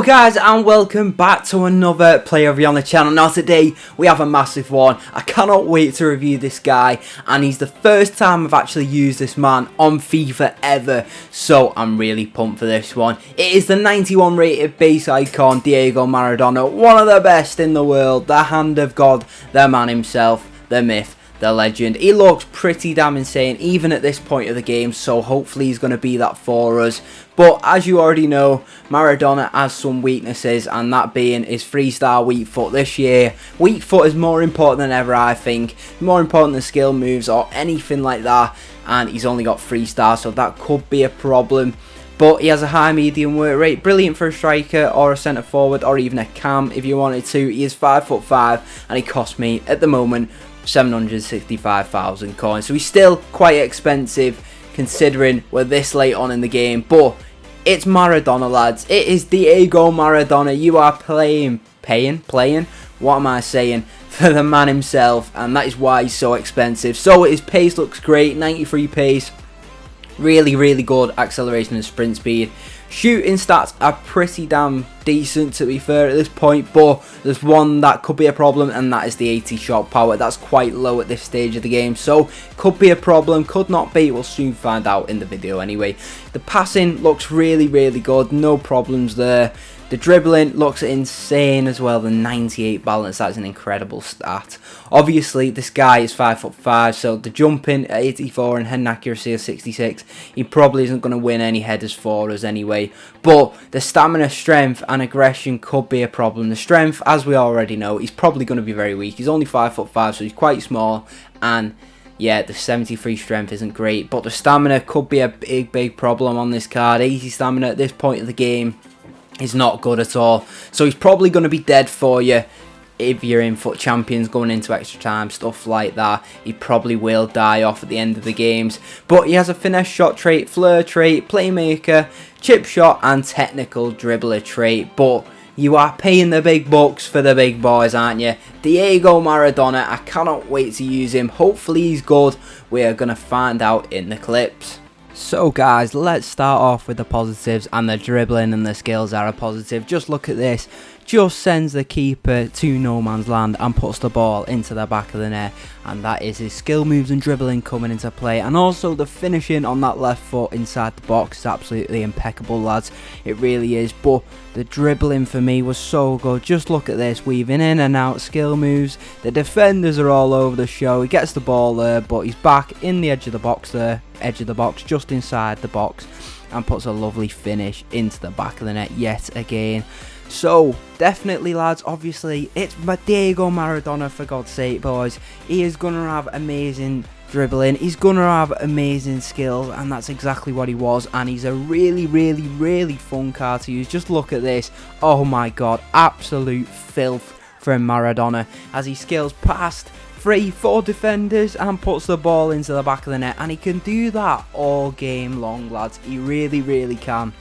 Guys, and welcome back to another player review on the channel. Now today we have a massive one. I cannot wait to review this guy, and he's the first time I've actually used this man on FIFA ever, so I'm really pumped for this one. It is the 91 rated base icon, Diego Maradona, one of the best in the world, the hand of God, the man himself, the myth, the legend. He looks pretty damn insane even at this point of the game, so hopefully he's going to be that for us. But as you already know, Maradona has some weaknesses, and that being his freestyle weak foot this year. Weak foot is more important than ever, I think. More important than skill moves or anything like that, and he's only got freestyle, so that could be a problem. But he has a high medium work rate, brilliant for a striker or a centre forward or even a cam if you wanted to. He is 5'5", and he cost me at the moment 765,000 coins, so he's still quite expensive considering we're this late on in the game. But it's Maradona, lads. It is Diego Maradona. You are playing, what am I saying, for the man himself, and that is why he's so expensive. So his pace looks great, 93 pace, really good acceleration and sprint speed. Shooting stats are pretty damn decent, to be fair, at this point, but there's one that could be a problem, and that is the 80 shot power. That's quite low at this stage of the game, so could be a problem, could not be. We'll soon find out in the video anyway. The passing looks really good, no problems there. The dribbling looks insane as well, the 98 balance, that's an incredible stat. Obviously, this guy is 5'5", so the jumping at 84 and head accuracy of 66, he probably isn't going to win any headers for us anyway. But the stamina, strength and aggression could be a problem. The strength, as we already know, he's probably going to be very weak. He's only 5'5", so he's quite small, and yeah, the 73 strength isn't great. But the stamina could be a big problem on this card. 80 stamina at this point of the game is not good at all, so he's probably going to be dead for you if you're in foot champions going into extra time, stuff like that. He probably will die off at the end of the games. But he has a finesse shot trait, flair trait, playmaker, chip shot and technical dribbler trait. But you are paying the big bucks for the big boys, aren't you? Diego Maradona, I cannot wait to use him. Hopefully he's good. We are going to find out in the clips. So guys, let's start off with the positives, and the dribbling and the skills are a positive. Just look at this. Just sends the keeper to no man's land and puts the ball into the back of the net, and that is his skill moves and dribbling coming into play. And also the finishing on that left foot inside the box is absolutely impeccable, lads. It really is. But the dribbling for me was so good. Just look at this, weaving in and out, skill moves. The defenders are all over the show. He gets the ball there, but he's back in the edge of the box there, just inside the box, and puts a lovely finish into the back of the net yet again. So definitely, lads, obviously it's Diego Maradona, for God's sake, boys. He is going to have amazing dribbling, he's going to have amazing skills, and that's exactly what he was. And he's a really fun card to use. Just look at this. Oh my god, absolute filth from Maradona as he skills past 3-4 defenders and puts the ball into the back of the net, and he can do that all game long, lads. He really can.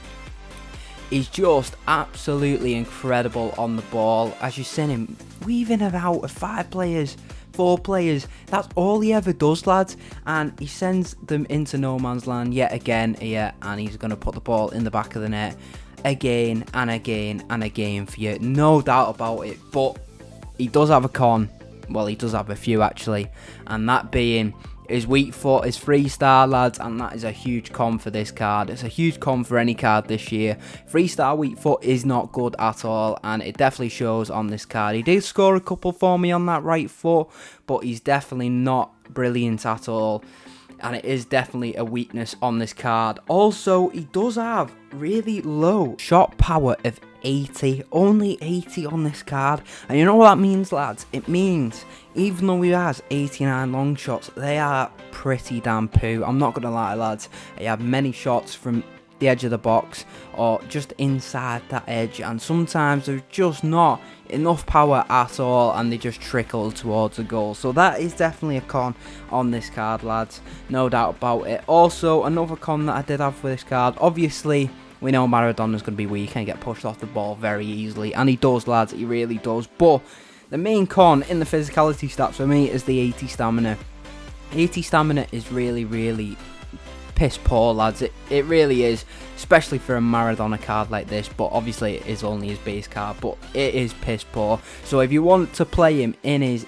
He's just absolutely incredible on the ball. As you've seen him weaving about 5 players, 4 players. That's all he ever does, lads. And he sends them into no man's land yet again here, and he's going to put the ball in the back of the net again and again for you. No doubt about it. But he does have a con. Well, he does have a few actually, and that being his weak foot is freestyle, lads, and that is a huge con for this card. It's a huge con for any card this year. Freestyle weak foot is not good at all, and it definitely shows on this card. He did score a couple for me on that right foot, but he's definitely not brilliant at all, and it is definitely a weakness on this card. Also, he does have really low shot power of 80, only 80 on this card. And you know what that means, lads? It means even though he has 89 long shots, they are pretty damn poo. I'm not gonna lie, lads. He have many shots from the edge of the box or just inside that edge, and sometimes there's just not enough power at all, and they just trickle towards a goal. So that is definitely a con on this card, lads, no doubt about it. Also, another con that I did have for this card, obviously we know Maradona's going to be weak and get pushed off the ball very easily, and he does, lads, he really does. But the main con in the physicality stats for me is the 80 stamina. 80 stamina is really piss poor, lads. It really is, especially for a Maradona card like this. But obviously it is only his base card, but it is piss poor. So if you want to play him in his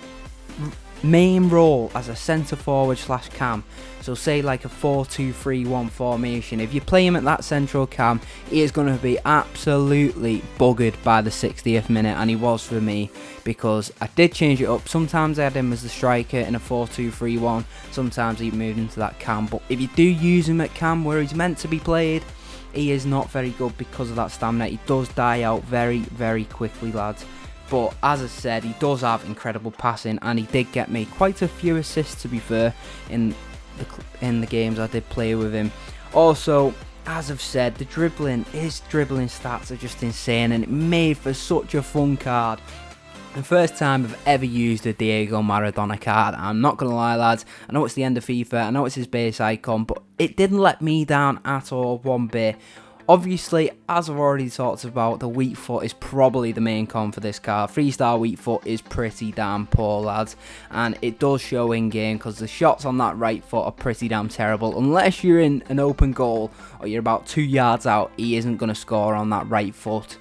main role as a centre forward / cam, so say like a 4-2-3-1 formation, if you play him at that central cam, he is going to be absolutely buggered by the 60th minute, and he was for me, because I did change it up. Sometimes I had him as the striker in a 4-2-3-1, sometimes he moved into that cam, but if you do use him at cam where he's meant to be played, he is not very good because of that stamina. He does die out very, very quickly, lads. But as I said, he does have incredible passing, and he did get me quite a few assists, to be fair, in the games I did play with him. Also, as I've said, his dribbling stats are just insane, and it made for such a fun card. The first time I've ever used a Diego Maradona card. I'm not going to lie, lads, I know it's the end of FIFA, I know it's his base icon, but it didn't let me down at all, one bit. Obviously, as I've already talked about, the weak foot is probably the main con for this card. 3-star weak foot is pretty damn poor, lads, and it does show in game because the shots on that right foot are pretty damn terrible. Unless you're in an open goal or you're about 2 yards out, he isn't going to score on that right foot.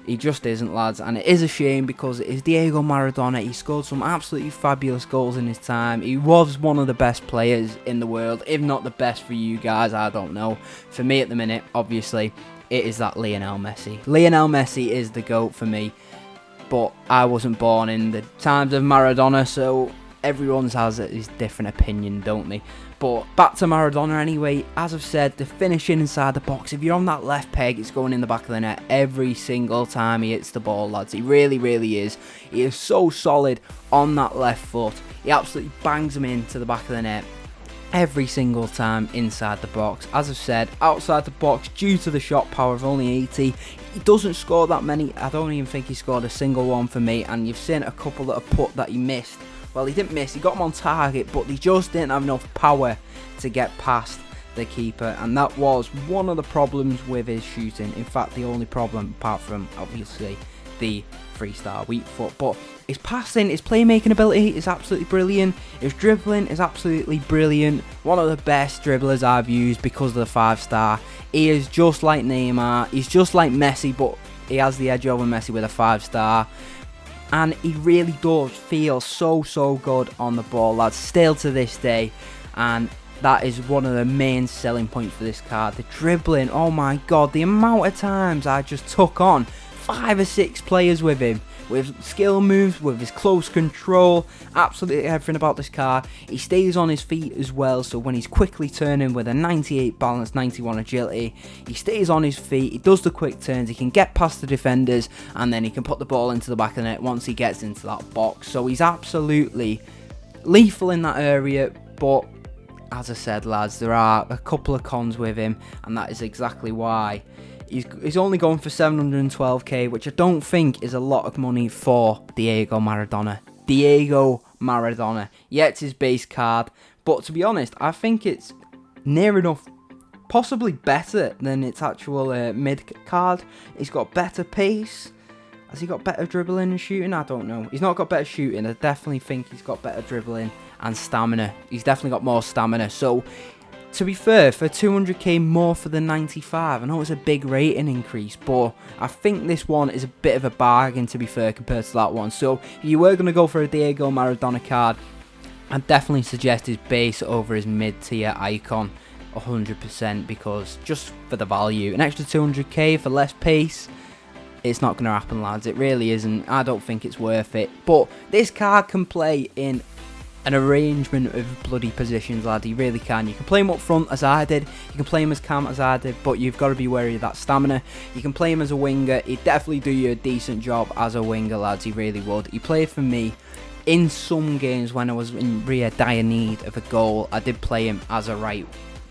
He just isn't, lads, and it is a shame because it is Diego Maradona. He scored some absolutely fabulous goals in his time. He was one of the best players in the world, if not the best for you guys, I don't know. For me at the minute, obviously, it is that Lionel Messi. Lionel Messi is the GOAT for me, but I wasn't born in the times of Maradona, so everyone has his different opinion, don't they? But back to Maradona anyway. As I've said, the finishing inside the box, if you're on that left peg, it's going in the back of the net every single time he hits the ball, lads. He really, really is. He is so solid on that left foot. He absolutely bangs them into the back of the net every single time inside the box. As I've said, outside the box, due to the shot power of only 80, he doesn't score that many. I don't even think he scored a single one for me, and you've seen a couple that are put that he missed. Well, he didn't miss, he got them on target, but he just didn't have enough power to get past the keeper, and that was one of the problems with his shooting. In fact, the only problem, apart from obviously the 3-star weak foot. But his passing, his playmaking ability is absolutely brilliant. His dribbling is absolutely brilliant. One of the best dribblers I've used because of the 5-star. He is just like Neymar, he's just like Messi, but he has the edge over Messi with a 5-star. And he really does feel so good on the ball, lads, still to this day. And that is one of the main selling points for this card. The dribbling, oh my god, the amount of times I just took on 5 or 6 players with him. With skill moves, with his close control, absolutely everything about this card. He stays on his feet as well, so when he's quickly turning with a 98 balance, 91 agility, he stays on his feet, he does the quick turns, he can get past the defenders, and then he can put the ball into the back of the net once he gets into that box. So he's absolutely lethal in that area, but as I said, lads, there are a couple of cons with him, and that is exactly why. He's only going for 712k, which I don't think is a lot of money for Diego Maradona. Diego Maradona. Yeah, it's his base card, but to be honest, I think it's near enough, possibly better than its actual mid card. He's got better pace. Has he got better dribbling and shooting? I don't know. He's not got better shooting. I definitely think he's got better dribbling and stamina. He's definitely got more stamina. So, to be fair, for 200k more for the 95, I know it's a big rating increase, but I think this one is a bit of a bargain, to be fair, compared to that one. So, if you were going to go for a Diego Maradona card, I'd definitely suggest his base over his mid-tier icon, 100%, because just for the value. An extra 200k for less pace, it's not going to happen, lads. It really isn't. I don't think it's worth it. But this card can play in an arrangement of bloody positions, lad. He really can. You can play him up front as I did, you can play him as cam as I did, but you've got to be wary of that stamina. You can play him as a winger. He'd definitely do you a decent job as a winger, lads. He really would. He played for me in some games when I was in real dire need of a goal. I did play him as a right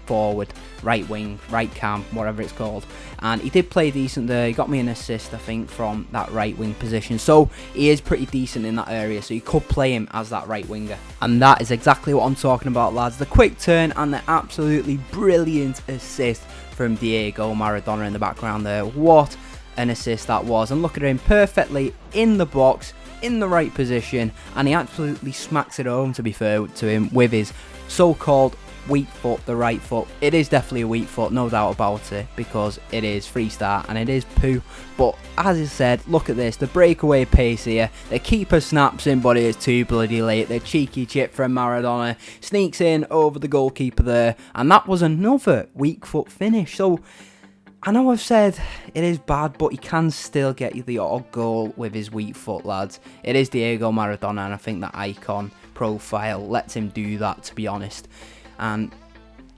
forward, right wing, right cam, whatever it's called, and he did play decent there. He got me an assist, I think, from that right wing position, so he is pretty decent in that area, so you could play him as that right winger, and that is exactly what I'm talking about, lads. The quick turn and the absolutely brilliant assist from Diego Maradona in the background there. What an assist that was, and look at him, perfectly in the box, in the right position, and he absolutely smacks it home, to be fair to him, with his so-called weak foot, the right foot. It is definitely a weak foot, no doubt about it, because it is 3-star and it is poo. But as I said, look at this, the breakaway pace here. The keeper snaps in, but it is too bloody late. The cheeky chip from Maradona sneaks in over the goalkeeper there, and that was another weak foot finish. So I know I've said it is bad, but he can still get you the odd goal with his weak foot, lads. It is Diego Maradona, and I think that icon profile lets him do that, to be honest. And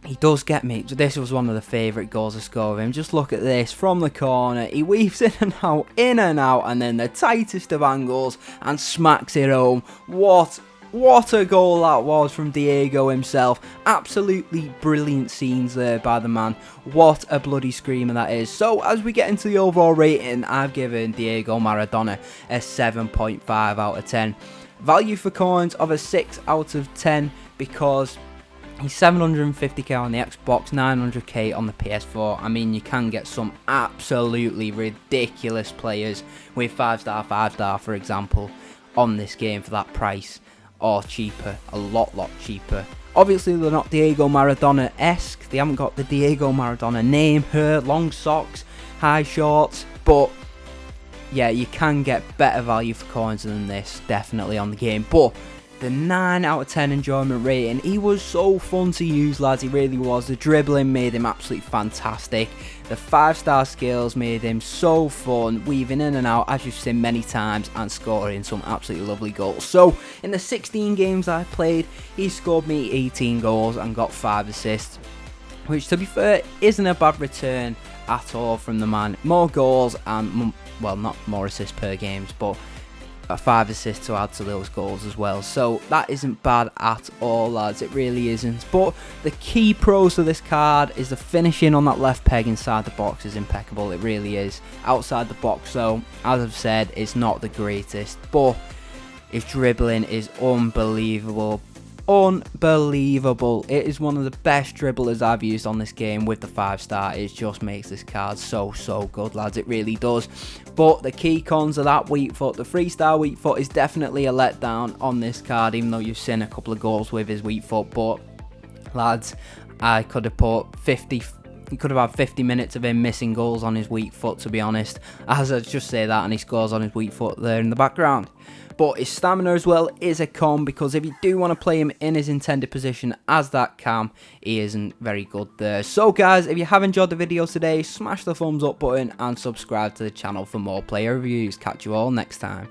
he does get me. This was one of the favourite goals I scored of him. Just look at this from the corner. He weaves in and out, and then the tightest of angles and smacks it home. What a goal that was from Diego himself. Absolutely brilliant scenes there by the man. What a bloody screamer that is. So as we get into the overall rating, I've given Diego Maradona a 7.5 out of 10. Value for coins of a 6 out of 10 because he's 750k on the Xbox, 900k on the PS4. I mean, you can get some absolutely ridiculous players with 5-star, 5-star, for example, on this game for that price. Or cheaper, a lot cheaper. Obviously, they're not Diego Maradona-esque. They haven't got the Diego Maradona name, hair, long socks, high shorts. But yeah, you can get better value for coins than this, definitely, on the game. But the 9 out of 10 enjoyment rating, he was so fun to use, lads, he really was. The dribbling made him absolutely fantastic. The 5-star skills made him so fun, weaving in and out, as you've seen many times, and scoring some absolutely lovely goals. So, in the 16 games I played, he scored me 18 goals and got 5 assists, which, to be fair, isn't a bad return at all from the man. More goals and, well, not more assists per games, but 5 assists to add to those goals as well. So that isn't bad at all, lads. It really isn't. But the key pros of this card is the finishing on that left peg inside the box is impeccable. It really is. Outside the box, though, as I've said, it's not the greatest, but his dribbling is unbelievable. Unbelievable. It is one of the best dribblers I've used on this game with the 5-star. It just makes this card so good, lads. It really does. But the key cons of that weak foot, the 3-star weak foot, is definitely a letdown on this card, even though you've seen a couple of goals with his weak foot. But lads, I could have put 50. He could have had 50 minutes of him missing goals on his weak foot, to be honest. As I just say that, and he scores on his weak foot there in the background. But his stamina as well is a con, because if you do want to play him in his intended position as that cam, he isn't very good there. So guys, if you have enjoyed the video today, smash the thumbs up button and subscribe to the channel for more player reviews. Catch you all next time.